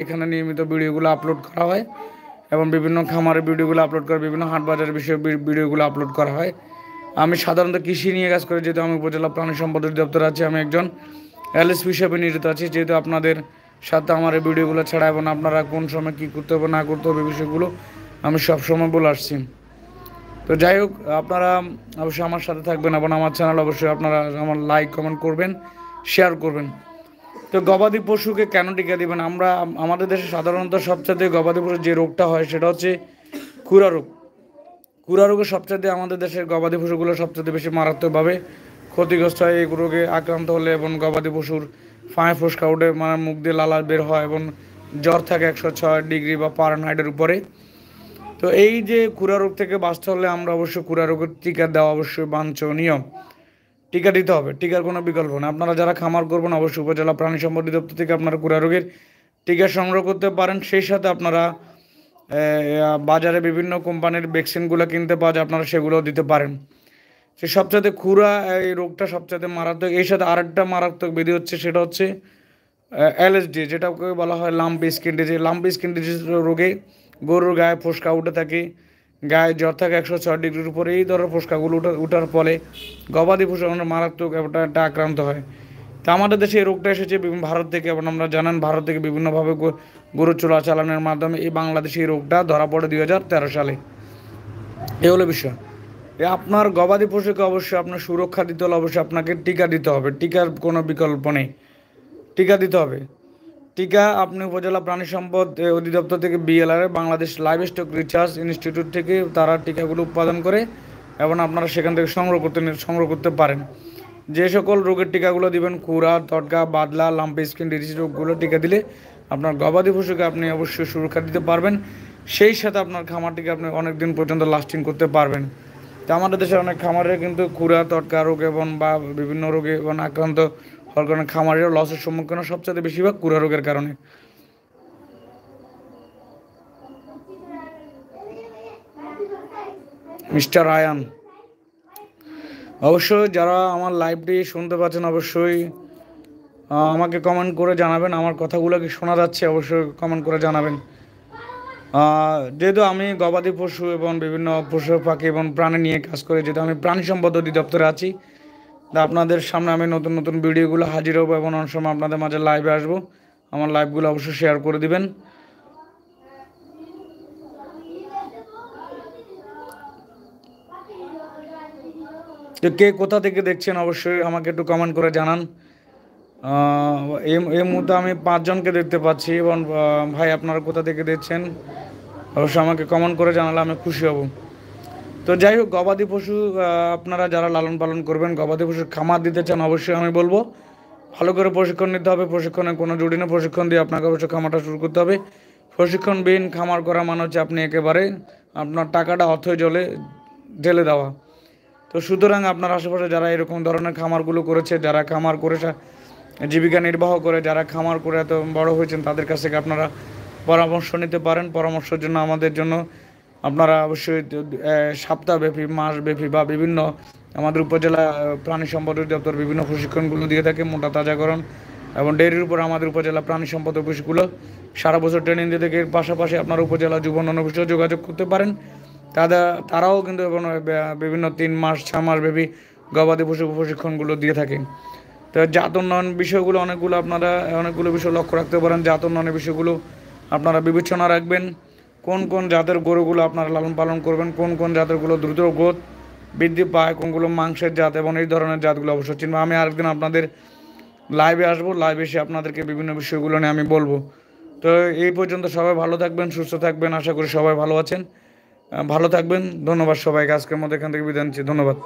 এখানে নিয়মিত ভিডিওগুলো আপলোড করা হয় এবং বিভিন্ন খামারের ভিডিওগুলো আপলোড করা, বিভিন্ন হাট বাজারের বিষয়ে ভিডিওগুলো আপলোড করা হয়। আমি সাধারণত কৃষি নিয়ে কাজ করি, যেহেতু আমি উপজেলা প্রাণী সম্পদ অধিদপ্তরে আছি, আমি একজন এলএসপি হিসেবে নিয়োজিত আছি। যেহেতু আপনাদের সাথে আমার এই ভিডিওগুলো ছাড়া এবং আপনারা কোন সময় কী করতে হবে না করতে হবে বিষয়গুলো আমি সবসময় বলে আসছি। তো যাই হোক, আপনারা অবশ্যই আমার সাথে থাকবেন এবং আমার চ্যানেল অবশ্যই আপনারা আমার লাইক কমেন্ট করবেন, শেয়ার করবেন। তো গবাদি পশুকে কেন টিকা দিবেন? আমাদের দেশে সাধারণত সবচাইতে গবাদি পশুর যে রোগটা হয় সেটা হচ্ছে খুরা রোগ। খুরা রোগে সবচাইতে আমাদের দেশের গবাদি পশুগুলো সবচাইতে বেশি মারাত্মকভাবে ক্ষতিগ্রস্ত হয় এই রোগে আক্রান্ত হলে, এবং গবাদি পশুর ফাঁয়ে ফোসকা উঠে, মানে মুখ দিয়ে লালা বের হয় এবং জ্বর থাকে 106 ডিগ্রি বা ফারেনহাইটের উপরে। তো এই যে খুরা রোগ থেকে বাঁচতে হলে আমরা অবশ্যই খুরা রোগের টিকা দেওয়া অবশ্যই বাঞ্ছনীয়। টিকা দিতে হবে, টিকার কোনো বিকল্প নেই। আপনারা যারা খামার করবেন অবশ্যই উপজেলা প্রাণী সম্পদ অধিদপ্তর থেকে আপনারা খুরা রোগের টিকা সংগ্রহ করতে পারেন। সেই সাথে আপনারা বাজারে বিভিন্ন কোম্পানির ভ্যাকসিনগুলো কিনতে পাওয়া যায়, আপনারা সেগুলোও দিতে পারেন। সে সবচাইতে খুরা এই রোগটা সবচাইতে মারাত্মক। এর সাথে আরেকটা মারাত্মক ব্যাধি হচ্ছে, সেটা হচ্ছে এলএসডি, যেটাকে বলা হয় lumpy skin disease. Lumpy skin disease রোগে গরুর গায়ে ফোসকা উঠে থাকে, গায়ে জ্বর থাকে 106 ডিগ্রির উপরে। এই ধরনের ফোসকাগুলো উঠার ফলে গবাদি পশু মারাত্মক একটা আক্রান্ত হয়। তা আমাদের দেশে এই রোগটা এসেছে ভারত থেকে, এবং আমরা জানেন ভারত থেকে বিভিন্নভাবে গরু চোরাচালানের মাধ্যমে এই বাংলাদেশে এই রোগটা ধরা পড়ে 2013 সালে। এই হলো বিষয়। আপনার গবাদি পশুকে অবশ্যই আপনার সুরক্ষা দিতে হলে অবশ্যই আপনাকে টিকা দিতে হবে, টিকার কোনো বিকল্প নেই, টিকা দিতে হবে। টিকা আপনি উপজেলা প্রাণী সম্পদ অধিদপ্তর থেকে BLR Bangladesh live stock research institute থেকে তারা টিকাগুলো উৎপাদন করে এবং আপনারা সেখান থেকে সংগ্রহ করতে পারেন। যে সকল রোগের টিকাগুলো দিবেন, খুরা, তটকা, বাদলা, লাম্পি স্কিন ডিজিজ রোগগুলো টিকা দিলে আপনার গবাদি পশুকে আপনি অবশ্যই সুরক্ষা দিতে পারবেন। সেই সাথে আপনার খামারটিকে আপনি অনেক দিন পর্যন্ত লাস্টিং করতে পারবেন। তো আমাদের দেশে অনেক খামারে কিন্তু খুরা, তটকা রোগ এবং বা বিভিন্ন রোগে এবং আক্রান্ত হওয়ার কারণে খামারেরও লসের সম্মুখীন সবচেয়ে বেশিরভাগ খুরা রোগের কারণে। মিস্টার আয়ান, অবশ্যই যারা আমার লাইভটি শুনতে পাচ্ছেন অবশ্যই আমাকে কমেন্ট করে জানাবেন, আমার কথাগুলো কি শোনা যাচ্ছে অবশ্যই কমেন্ট করে জানাবেন। যেহেতু আমি গবাদি পশু এবং বিভিন্ন পশু পাখি এবং প্রাণী নিয়ে কাজ করি, যেহেতু আমি প্রাণী সম্পদ অধিদপ্তরে আছি, তা আপনাদের সামনে আমি নতুন নতুন ভিডিওগুলো হাজির হবো এবং অনেক সময় আপনাদের মাঝে লাইভে আসবো। আমার লাইভগুলো অবশ্যই শেয়ার করে দিবেন। তো কে কোথা থেকে দেখছেন অবশ্যই আমাকে একটু কমেন্ট করে জানান। এই মুহূর্তে আমি 5 জনকে দেখতে পাচ্ছি, এবং ভাই আপনারা কোথা থেকে দেখছেন অবশ্যই আমাকে কমেন্ট করে জানালে আমি খুশি হব। তো যাই হোক, গবাদি পশু আপনারা যারা লালন পালন করবেন, গবাদি পশুর খামার দিতে চান, অবশ্যই আমি বলবো ভালো করে প্রশিক্ষণ নিতে হবে। প্রশিক্ষণে কোনো জুড়ি না, প্রশিক্ষণ দিয়ে আপনাকে অবশ্যই খামারটা শুরু করতে হবে। প্রশিক্ষণবিহীন খামার করা মানে হচ্ছে আপনি একেবারে আপনার টাকাটা অথৈ জলে ঢেলে দেওয়া। তো সুতরাং আপনার আশেপাশে যারা এরকম ধরনের খামারগুলো করেছে, যারা খামার করে জীবিকা নির্বাহ করে, যারা খামার করে এত বড় হয়েছেন, তাদের কাছ থেকে আপনারা পরামর্শ নিতে পারেন। পরামর্শের জন্য আমাদের জন্য আপনারা অবশ্যই সপ্তাহব্যাপী, মাসব্যাপী বা বিভিন্ন আমাদের উপজেলা প্রাণী সম্পদ অধিদপ্তর বিভিন্ন প্রশিক্ষণগুলো দিয়ে থাকে, মোটা তাজাকরণ এবং ডেয়ারির উপর আমাদের উপজেলা প্রাণী সম্পদ অফিসগুলো সারা বছর ট্রেনিং দিয়ে থাকে। এর পাশাপাশি আপনার উপজেলা যুব উন্নয়ন অফিসেও যোগাযোগ করতে পারেন। তারাও কিন্তু বিভিন্ন 3 মাস 6 মাস ব্যাপী গবাদি পশু প্রশিক্ষণগুলো দিয়ে থাকে। তো জাত উন্নয়ন বিষয়গুলো অনেকগুলো বিষয় লক্ষ্য রাখতে পারেন। জাত উন্নয়নের বিষয়গুলো আপনারা বিবেচনা রাখবেন। কোন কোন জাতের গরুগুলো আপনারা লালন পালন করবেন, কোন কোন জাতেরগুলো দ্রুত গ্রোথ বৃদ্ধি পায়, কোনগুলো মাংসের জাত, এবং এই ধরনের জাতগুলো অবশ্যই চিনবো। আমি আরেকদিন আপনাদের লাইভে আসবো, লাইভে এসে আপনাদেরকে বিভিন্ন বিষয়গুলো নিয়ে আমি বলবো। তো এই পর্যন্ত সবাই ভালো থাকবেন, সুস্থ থাকবেন, আশা করি সবাই ভালো আছেন। ভালো থাকবেন। ধন্যবাদ সবাইকে। আজকের মধ্যে এখান থেকে বিদায় নিচ্ছি। ধন্যবাদ।